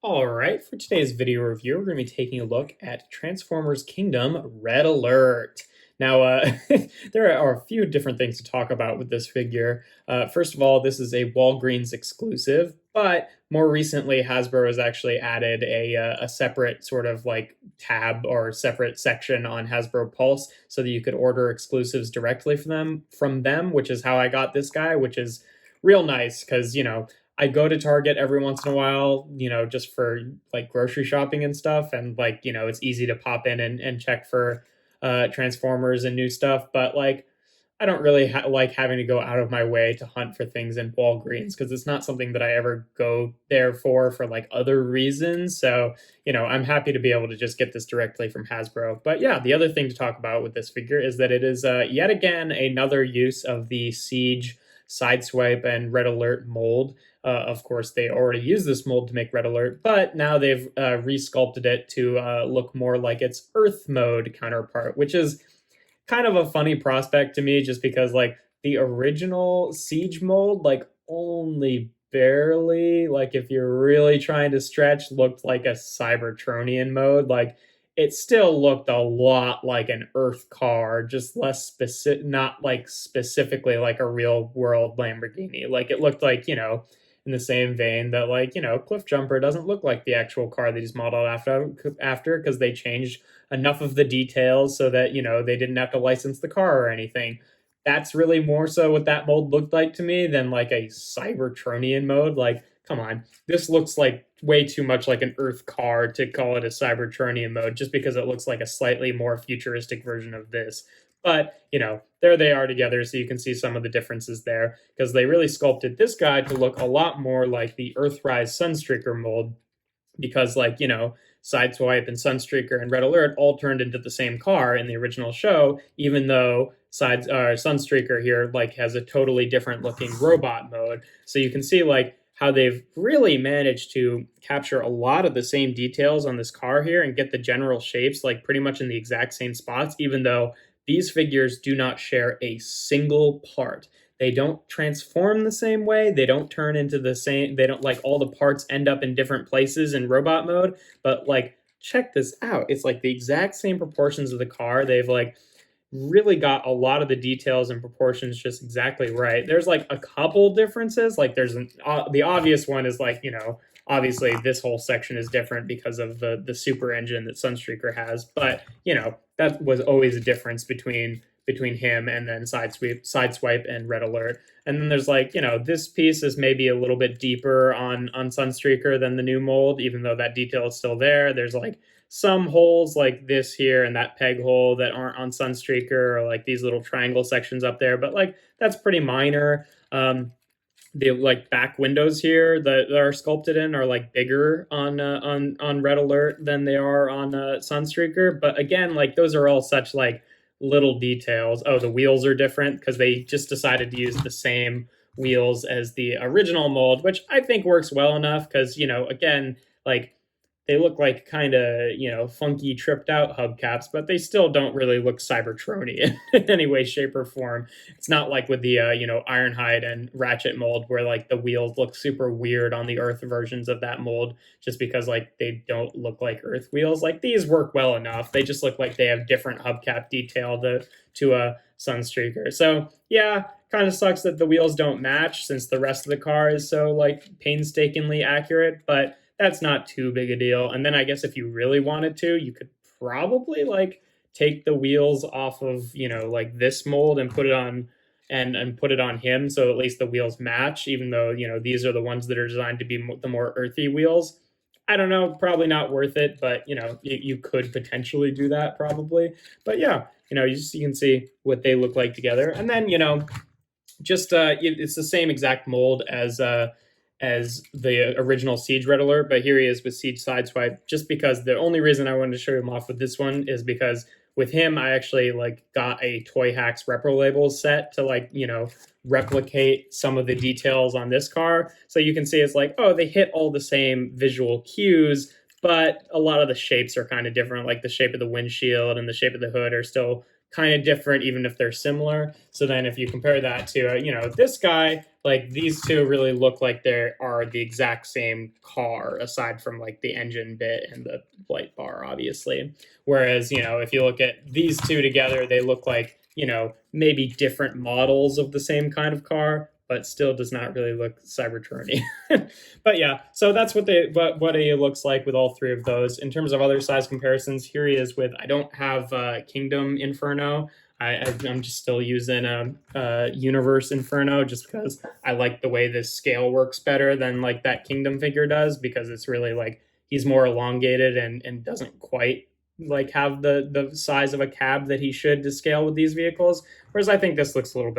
All right, for today's video review, we're going to be taking a look at Transformers Kingdom Red Alert. Now, there are a few different things to talk about with this figure. First of all, this is a Walgreens exclusive, but more recently, Hasbro has actually added a separate sort of like tab or separate section on Hasbro Pulse so that you could order exclusives directly from them, which is how I got this guy, which is real nice because, I go to Target every once in a while, just for like grocery shopping and stuff. And like, it's easy to pop in and check for Transformers and new stuff. But like, I don't really like having to go out of my way to hunt for things in Walgreens because it's not something that I ever go there for like other reasons. So, I'm happy to be able to just get this directly from Hasbro. But yeah, the other thing to talk about with this figure is that it is yet again another use of the Siege Sideswipe and Red Alert mold. Of course, they already used this mold to make Red Alert, but now they've resculpted it to look more like its Earth mode counterpart, which is kind of a funny prospect to me just because like the original Siege mold, like only barely, like if you're really trying to stretch, looked like a Cybertronian mode. Like it still looked a lot like an Earth car, just less specific, not like specifically like a real world Lamborghini. Like it looked like, in the same vein that like, Cliff Jumper doesn't look like the actual car that he's modeled after because they changed enough of the details so that they didn't have to license the car or anything. That's really more so what that mold looked like to me than like a Cybertronian mode. Like, come on, this looks like way too much like an Earth car to call it a Cybertronian mode just because it looks like a slightly more futuristic version of this. But there they are together, so you can see some of the differences there because they really sculpted this guy to look a lot more like the Earthrise Sunstreaker mold because like Sideswipe and Sunstreaker and Red Alert all turned into the same car in the original show, even though Sunstreaker here like has a totally different looking robot mode. So you can see like how they've really managed to capture a lot of the same details on this car here and get the general shapes like pretty much in the exact same spots, even though these figures do not share a single part. They don't transform the same way. They don't turn into the same. They don't like all the parts end up in different places in robot mode. But like, check this out. It's like the exact same proportions of the car. They've like really got a lot of the details and proportions just exactly right. There's like a couple differences. Like there's the obvious one is like, obviously this whole section is different because of the super engine that Sunstreaker has. But, that was always a difference between him and then sideswipe and Red Alert. And then there's like, this piece is maybe a little bit deeper on Sunstreaker than the new mold, even though that detail is still there. There's like some holes like this here and that peg hole that aren't on Sunstreaker, or like these little triangle sections up there, but like that's pretty minor. The like back windows here that are sculpted in are like bigger on Red Alert than they are on Sunstreaker. But again, like those are all such like little details. Oh, the wheels are different because they just decided to use the same wheels as the original mold, which I think works well enough because again, like they look like kind of funky tripped out hubcaps, but they still don't really look Cybertronian in any way, shape, or form. It's not like with the Ironhide and Ratchet mold where like the wheels look super weird on the Earth versions of that mold just because like they don't look like Earth wheels. Like these work well enough. They just look like they have different hubcap detail to a Sunstreaker. So yeah, kind of sucks that the wheels don't match since the rest of the car is so like painstakingly accurate, but that's not too big a deal. And then I guess if you really wanted to, you could probably like take the wheels off of, like this mold and put it on and put it on him so at least the wheels match, even though, these are the ones that are designed to be the more earthy wheels. I don't know, probably not worth it, but you could potentially do that probably. But yeah, you can see what they look like together. And then, just it's the same exact mold as the original Siege Red Alert, but here he is with Siege Sideswipe, just because the only reason I wanted to show him off with this one is because with him, I actually like got a Toy Hacks Repro Labels set to like, replicate some of the details on this car. So you can see it's like, oh, they hit all the same visual cues, but a lot of the shapes are kind of different. Like the shape of the windshield and the shape of the hood are still kind of different, even if they're similar. So then if you compare that to, this guy, like these two really look like they are the exact same car, aside from like the engine bit and the light bar, obviously. Whereas, if you look at these two together, they look like, maybe different models of the same kind of car, but still does not really look Cybertron-y. But yeah, so that's what he looks like with all three of those. In terms of other size comparisons, here he is with, I don't have Kingdom Inferno. I'm just still using a Universe Inferno just because I like the way this scale works better than like that Kingdom figure does, because it's really like he's more elongated and doesn't quite like have the size of a cab that he should to scale with these vehicles. Whereas I think this looks a little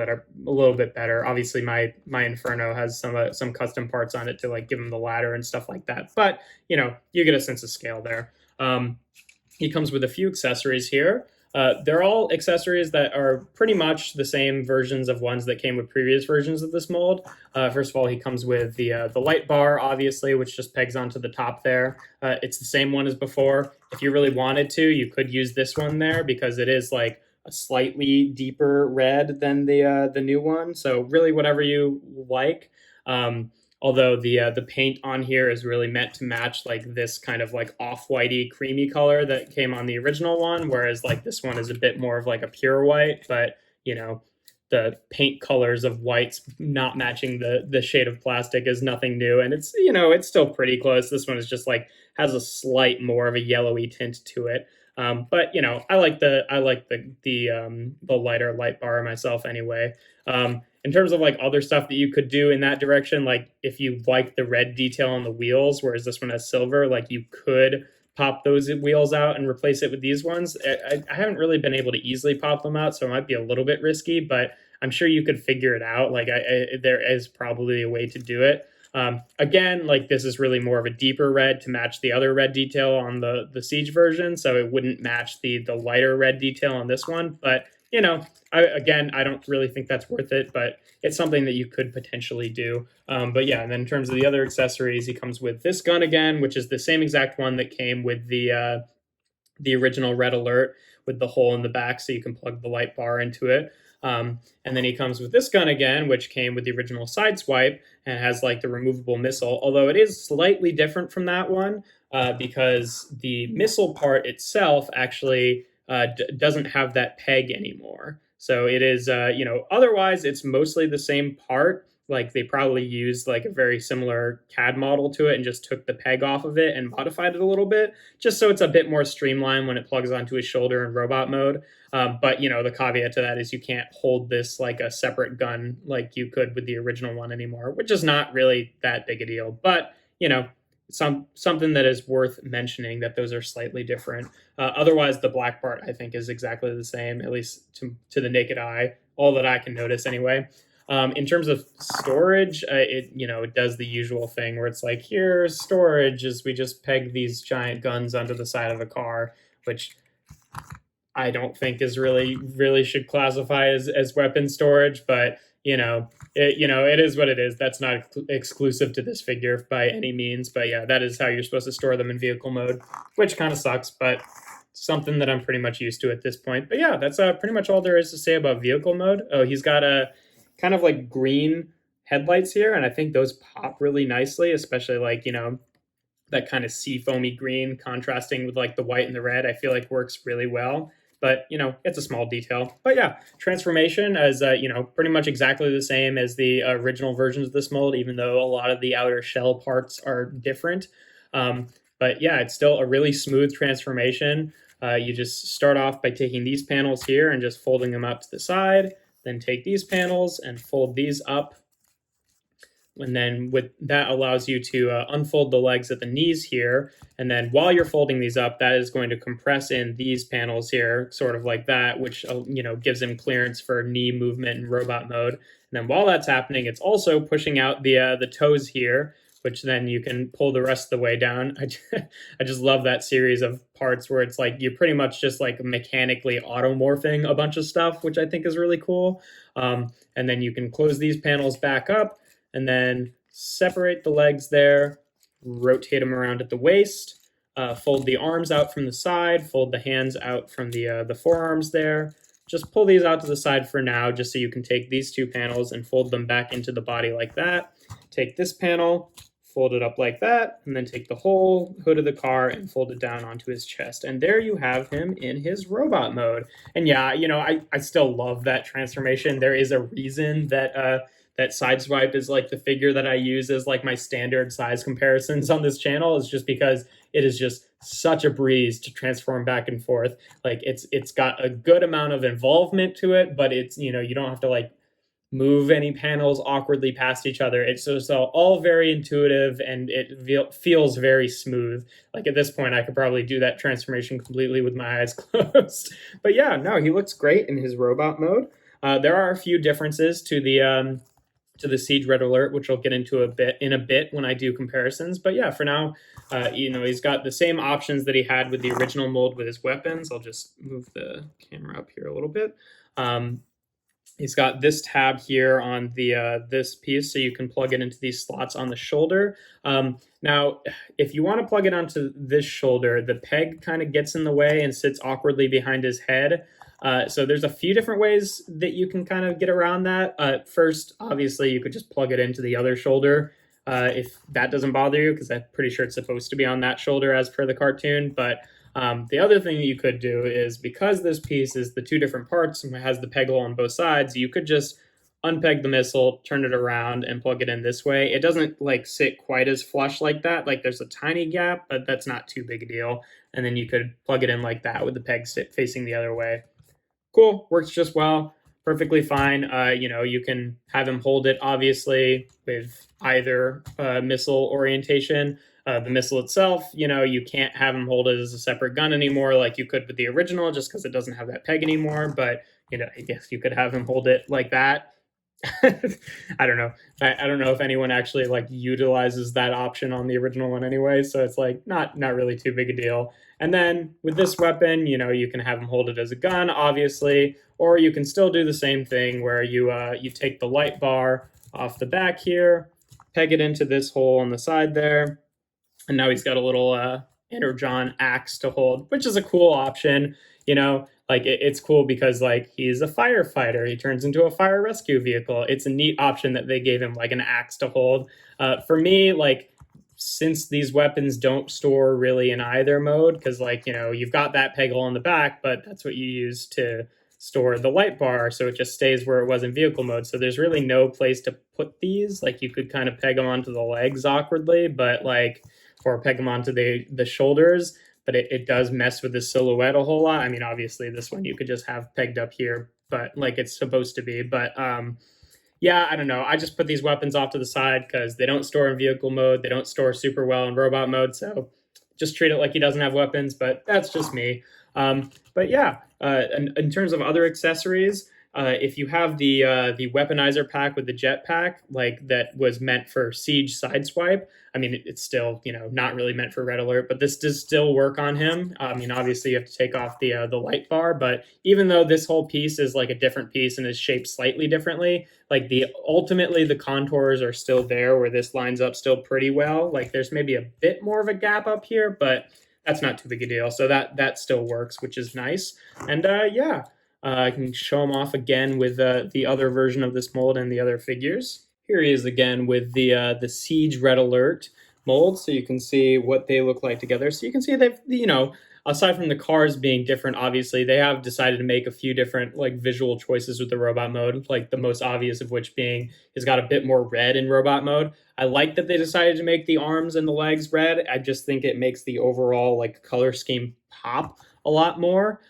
bit better. Obviously, my Inferno has some custom parts on it to like give him the ladder and stuff like that. But you get a sense of scale there. He comes with a few accessories here. They're all accessories that are pretty much the same versions of ones that came with previous versions of this mold. First of all, he comes with the light bar, obviously, which just pegs onto the top there. It's the same one as before. If you really wanted to, you could use this one there because it is like a slightly deeper red than the new one. So really, whatever you like. Although the paint on here is really meant to match like this kind of like off-whitey creamy color that came on the original one, whereas like this one is a bit more of like a pure white, but the paint colors of whites not matching the shade of plastic is nothing new, and it's still pretty close. This one is just like has a slight more of a yellowy tint to it. But I like the lighter light bar myself anyway. In terms of like other stuff that you could do in that direction, like if you like the red detail on the wheels, whereas this one has silver, like you could pop those wheels out and replace it with these ones. I haven't really been able to easily pop them out, so it might be a little bit risky, but I'm sure you could figure it out. Like there is probably a way to do it. Again, like this is really more of a deeper red to match the other red detail on the Siege version, so it wouldn't match the lighter red detail on this one. But I don't really think that's worth it, but it's something that you could potentially do. But yeah, and then in terms of the other accessories, he comes with this gun again, which is the same exact one that came with the original Red Alert with the hole in the back, so you can plug the light bar into it. And then he comes with this gun again, which came with the original Sideswipe and has like the removable missile, although it is slightly different from that one because the missile part itself actually doesn't have that peg anymore. So it is, otherwise it's mostly the same part. Like they probably used like a very similar CAD model to it and just took the peg off of it and modified it a little bit, just so it's a bit more streamlined when it plugs onto his shoulder in robot mode. But the caveat to that is you can't hold this like a separate gun like you could with the original one anymore, which is not really that big a deal. But something that is worth mentioning, that those are slightly different. Otherwise, the black part I think is exactly the same, at least to the naked eye, all that I can notice anyway. In terms of storage, it does the usual thing where it's like, here's storage, as we just peg these giant guns onto the side of the car, which I don't think is really should classify as weapon storage, but it is what it is. That's not exclusive to this figure by any means, but yeah, that is how you're supposed to store them in vehicle mode, which kind of sucks, but something that I'm pretty much used to at this point. But yeah, that's pretty much all there is to say about vehicle mode. Oh, he's got a kind of like green headlights here, and I think those pop really nicely, especially like that kind of sea foamy green contrasting with like the white and the red. I feel like works really well, but it's a small detail. But yeah, transformation as pretty much exactly the same as the original versions of this mold, even though a lot of the outer shell parts are different. But yeah, it's still a really smooth transformation. You just start off by taking these panels here and just folding them out to the side, then take these panels and fold these up. And then with that allows you to unfold the legs at the knees here. And then while you're folding these up, that is going to compress in these panels here, sort of like that, which, gives him clearance for knee movement in robot mode. And then while that's happening, it's also pushing out the toes here, which then you can pull the rest of the way down. I just love that series of parts where it's like you're pretty much just like mechanically automorphing a bunch of stuff, which I think is really cool. And then you can close these panels back up and then separate the legs there, rotate them around at the waist, fold the arms out from the side, fold the hands out from the forearms there, just pull these out to the side for now, just so you can take these two panels and fold them back into the body like that. Take this panel, fold it up like that, and then take the whole hood of the car and fold it down onto his chest. And there you have him in his robot mode. And yeah, I still love that transformation. There is a reason that that Sideswipe is like the figure that I use as like my standard size comparisons on this channel, is just because it is just such a breeze to transform back and forth. Like it's got a good amount of involvement to it, but it's, you don't have to like move any panels awkwardly past each other. It's so all very intuitive, and it feels very smooth. Like at this point, I could probably do that transformation completely with my eyes closed. But yeah, no, he looks great in his robot mode. There are a few differences to the Siege Red Alert, which I'll get into in a bit when I do comparisons. But yeah, for now, he's got the same options that he had with the original mold with his weapons. I'll just move the camera up here a little bit. He's got this tab here on the this piece, so you can plug it into these slots on the shoulder. Now, if you want to plug it onto this shoulder, the peg kind of gets in the way and sits awkwardly behind his head. So there's a few different ways that you can kind of get around that. First, obviously, you could just plug it into the other shoulder if that doesn't bother you, because I'm pretty sure it's supposed to be on that shoulder as per the cartoon. But the other thing that you could do is, because this piece is the two different parts and has the peg hole on both sides, you could just unpeg the missile, turn it around, and plug it in this way. It doesn't like sit quite as flush like that. Like there's a tiny gap, but that's not too big a deal. And then you could plug it in like that with the peg facing the other way. Cool, works just well, perfectly fine. You can have him hold it, obviously, with either missile orientation. The missile itself, you can't have him hold it as a separate gun anymore like you could with the original, just because it doesn't have that peg anymore. But, I guess you could have him hold it like that. I don't know. I don't know if anyone actually like utilizes that option on the original one anyway, so it's like not really too big a deal. And then with this weapon, you can have him hold it as a gun, obviously, or you can still do the same thing where you take the light bar off the back here, peg it into this hole on the side there, and now he's got a little Energon axe to hold, which is a cool option. Like it's cool because like he's a firefighter. He turns into a fire rescue vehicle. It's a neat option that they gave him like an axe to hold. For me, like, since these weapons don't store really in either mode, because like, you've got that peg hole on the back, but that's what you use to store the light bar, so it just stays where it was in vehicle mode. So there's really no place to put these. Like you could kind of peg them onto the legs awkwardly, but like, or peg them onto the shoulders, but it does mess with the silhouette a whole lot. I mean, obviously this one you could just have pegged up here, but like it's supposed to be. But yeah, I don't know. I just put these weapons off to the side because they don't store in vehicle mode. They don't store super well in robot mode. So just treat it like he doesn't have weapons, but that's just me. But yeah, in terms of other accessories, if you have the weaponizer pack with the jetpack, like that was meant for Siege Sideswipe, I mean, it's still, not really meant for Red Alert, but this does still work on him. I mean, obviously you have to take off the light bar, but even though this whole piece is like a different piece and is shaped slightly differently, like ultimately the contours are still there where this lines up still pretty well. Like there's maybe a bit more of a gap up here, but that's not too big a deal. So that still works, which is nice. And yeah. I can show him off again with the other version of this mold and the other figures. Here he is again with the Siege Red Alert mold, so you can see what they look like together. So you can see they've, aside from the cars being different, obviously, they have decided to make a few different like visual choices with the robot mode, like the most obvious of which being he's got a bit more red in robot mode. I like that they decided to make the arms and the legs red. I just think it makes the overall like color scheme pop a lot more.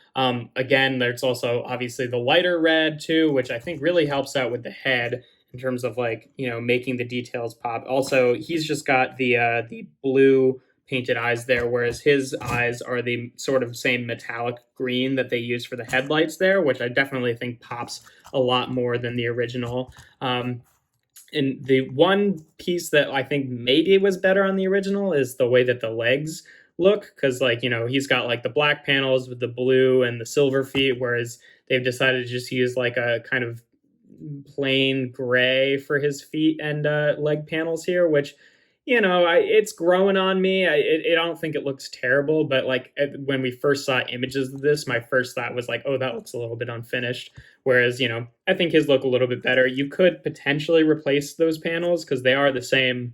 Again, there's also obviously the lighter red too, which I think really helps out with the head in terms of like, making the details pop. Also, he's just got the blue painted eyes there, whereas his eyes are the sort of same metallic green that they use for the headlights there, which I definitely think pops a lot more than the original. And the one piece that I think maybe was better on the original is the way that the legs look, because like, he's got like the black panels with the blue and the silver feet, whereas they've decided to just use like a kind of plain gray for his feet and leg panels here, which it's growing on me. I don't think it looks terrible, but like when we first saw images of this, my first thought was like, oh, that looks a little bit unfinished. Whereas, I think his look a little bit better. You could potentially replace those panels because they are the same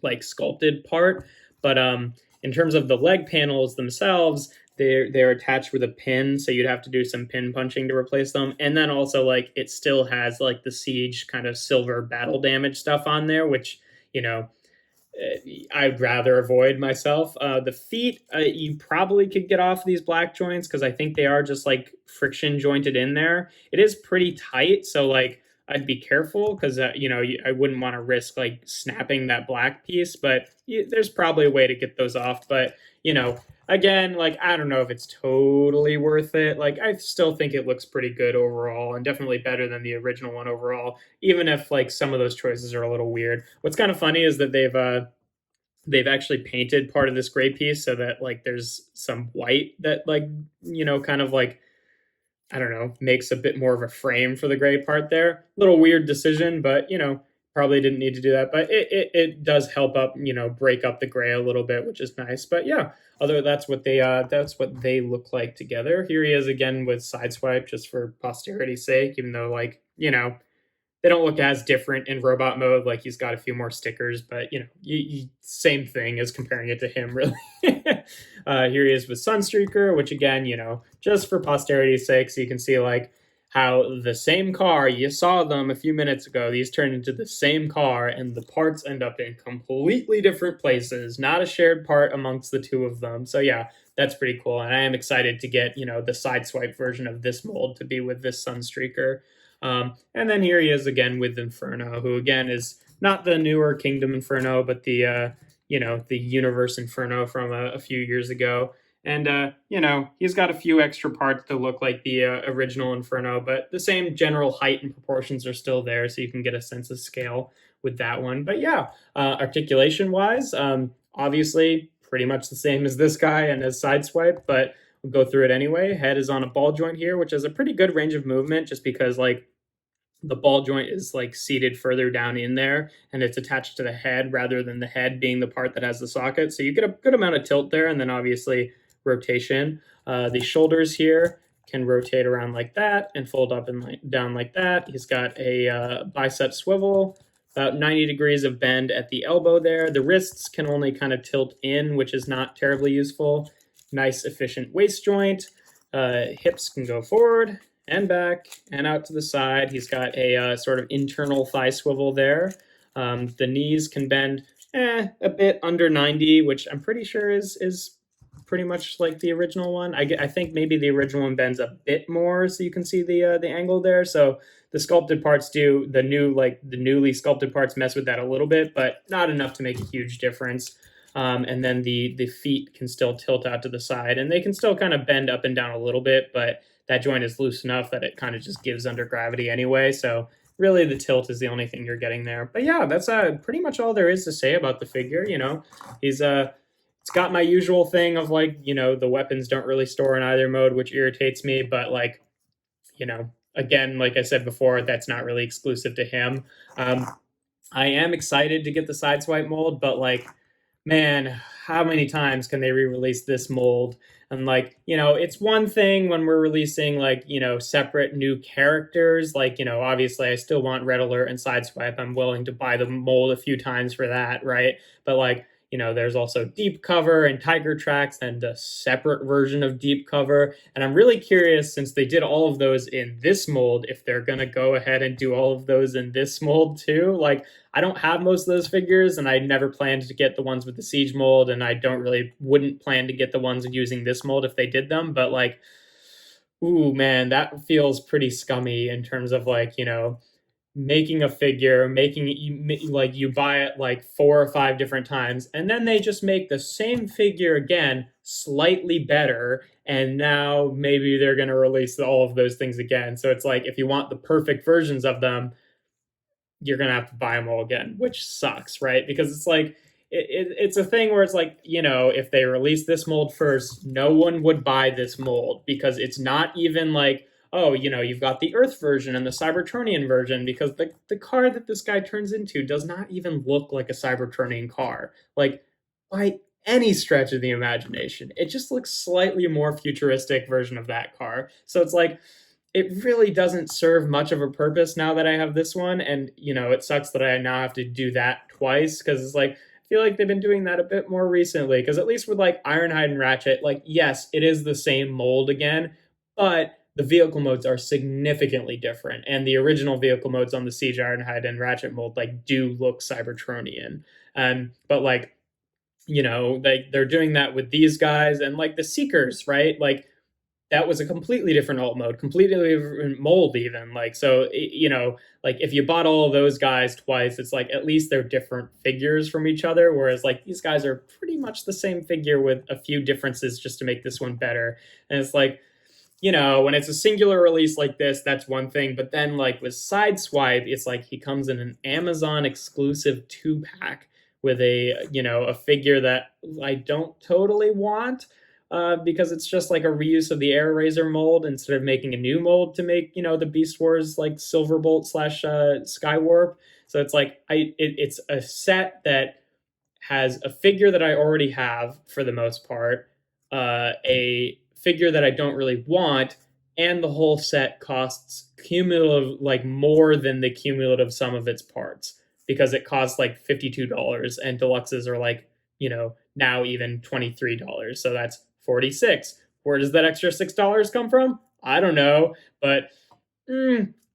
like sculpted part. But in terms of the leg panels themselves, they're attached with a pin, so you'd have to do some pin punching to replace them. And then also like it still has like the siege kind of silver battle damage stuff on there, which you know I'd rather avoid myself. The feet, you probably could get off these black joints because I think they are just like friction jointed in there. It is pretty tight, so like I'd be careful because I wouldn't want to risk like snapping that black piece. But there's probably a way to get those off. But again, like I don't know if it's totally worth it. Like I still think it looks pretty good overall, and definitely better than the original one overall. Even if like some of those choices are a little weird. What's kind of funny is that they've actually painted part of this gray piece so that like there's some white that like kind of like I don't know, makes a bit more of a frame for the gray part there. Little weird decision, but probably didn't need to do that. But it does help up, break up the gray a little bit, which is nice. But yeah, although that's what they look like together. Here he is again with Sideswipe, just for posterity's sake, even though like, they don't look as different in robot mode. Like he's got a few more stickers, but same thing as comparing it to him, really. Here he is with Sunstreaker, which again, just for posterity's sake, so you can see like how the same car, you saw them a few minutes ago, these turn into the same car and the parts end up in completely different places, not a shared part amongst the two of them. So yeah, that's pretty cool. And I am excited to get, the Sideswipe version of this mold to be with this Sunstreaker. And then here he is again with Inferno, who again is not the newer Kingdom Inferno, but the Universe Inferno from a few years ago. And he's got a few extra parts to look like the original Inferno, but the same general height and proportions are still there, so you can get a sense of scale with that one. But yeah, articulation wise, obviously pretty much the same as this guy and as Sideswipe, but we'll go through it anyway. Head is on a ball joint here, which has a pretty good range of movement just because like the ball joint is like seated further down in there and it's attached to the head rather than the head being the part that has the socket. So you get a good amount of tilt there, and then obviously rotation. The shoulders here can rotate around like that and fold up and down like that. He's got a bicep swivel, about 90 degrees of bend at the elbow there. The wrists can only kind of tilt in, which is not terribly useful. Nice efficient waist joint. Hips can go forward and back and out to the side. He's got a sort of internal thigh swivel there. The knees can bend a bit under 90, which I'm pretty sure is pretty much like the original one. I think maybe the original one bends a bit more, so you can see the angle there. So the sculpted parts do, the newly sculpted parts mess with that a little bit, but not enough to make a huge difference. And then the feet can still tilt out to the side, and they can still kind of bend up and down a little bit, but that joint is loose enough that it kind of just gives under gravity anyway. So really the tilt is the only thing you're getting there. But yeah, that's pretty much all there is to say about the figure. He's it's got my usual thing of like, the weapons don't really store in either mode, which irritates me. But like, again, like I said before, that's not really exclusive to him. I am excited to get the Sideswipe mold, but like, man, how many times can they re-release this mold? And like, it's one thing when we're releasing like, separate new characters. Like, obviously I still want Red Alert and Sideswipe. I'm willing to buy the mold a few times for that, right? But like, there's also Deep Cover and Tiger Tracks and a separate version of Deep Cover. And I'm really curious, since they did all of those in this mold, if they're going to go ahead and do all of those in this mold too. Like, I don't have most of those figures, and I never planned to get the ones with the Siege mold, and I wouldn't plan to get the ones using this mold if they did them. But like, ooh, man, that feels pretty scummy in terms of like, making a figure, like you buy it like 4 or 5 different times, and then they just make the same figure again, slightly better, and now maybe they're going to release all of those things again. So it's like, if you want the perfect versions of them, you're going to have to buy them all again, which sucks, right? Because it's like, it's a thing where it's like, if they release this mold first, no one would buy this mold because it's not even like oh, you've got the Earth version and the Cybertronian version, because the car that this guy turns into does not even look like a Cybertronian car. Like, by any stretch of the imagination. It just looks slightly more futuristic version of that car. So it's like, it really doesn't serve much of a purpose now that I have this one. And, it sucks that I now have to do that twice, because it's like, I feel like they've been doing that a bit more recently. Because at least with like Ironhide and Ratchet, like, yes, it is the same mold again, but the vehicle modes are significantly different. And the original vehicle modes on the Siege Ironhide and Ratchet mold, like, do look Cybertronian. But like, they're doing that with these guys and like the Seekers, right? Like, that was a completely different alt mode, completely different mold, even. Like, so, like if you bought all of those guys twice, it's like at least they're different figures from each other. Whereas like these guys are pretty much the same figure with a few differences just to make this one better. And it's like, when it's a singular release like this, that's one thing. But then like with Sideswipe, it's like he comes in an Amazon exclusive 2-pack with a figure that I don't totally want, because it's just like a reuse of the Air Razor mold instead of making a new mold to make, the Beast Wars like Silverbolt slash Skywarp. So it's like it's a set that has a figure that I already have for the most part, a figure that I don't really want, and the whole set costs cumulative, like more than the cumulative sum of its parts, because it costs like $52 and deluxes are like, now even $23. So that's 46. Where does that extra $6 come from? I don't know, but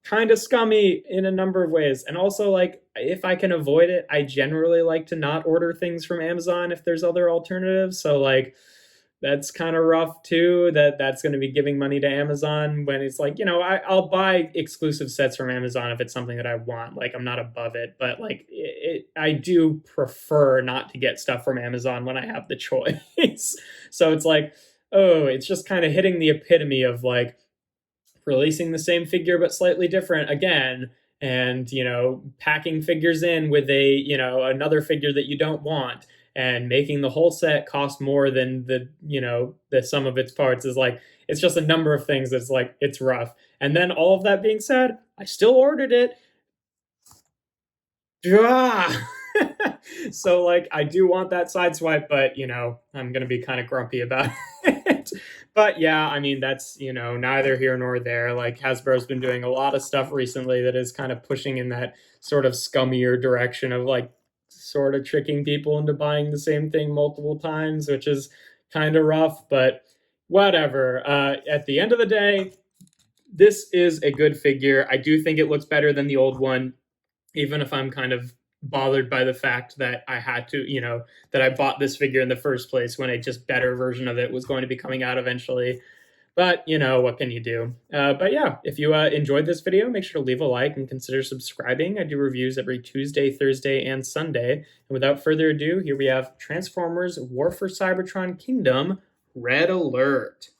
kind of scummy in a number of ways. And also, like, if I can avoid it, I generally like to not order things from Amazon if there's other alternatives. So like, that's kind of rough too, that's going to be giving money to Amazon when it's like, I'll buy exclusive sets from Amazon if it's something that I want. Like, I'm not above it, but like I do prefer not to get stuff from Amazon when I have the choice. So it's like, oh, it's just kind of hitting the epitome of like releasing the same figure but slightly different again, and packing figures in with another figure that you don't want, and making the whole set cost more than the sum of its parts. Is like, it's just a number of things that's like, it's rough. And then all of that being said, I still ordered it. So like, I do want that Sideswipe, but I'm gonna be kind of grumpy about it. But yeah, I mean, that's neither here nor there. Like, Hasbro's been doing a lot of stuff recently that is kind of pushing in that sort of scummier direction of like sort of tricking people into buying the same thing multiple times, which is kind of rough, but whatever. At the end of the day, this is a good figure. I do think it looks better than the old one, even if I'm kind of bothered by the fact that I had to, that I bought this figure in the first place when a just better version of it was going to be coming out eventually. But, what can you do? But yeah, if you enjoyed this video, make sure to leave a like and consider subscribing. I do reviews every Tuesday, Thursday, and Sunday. And without further ado, here we have Transformers War for Cybertron Kingdom Red Alert.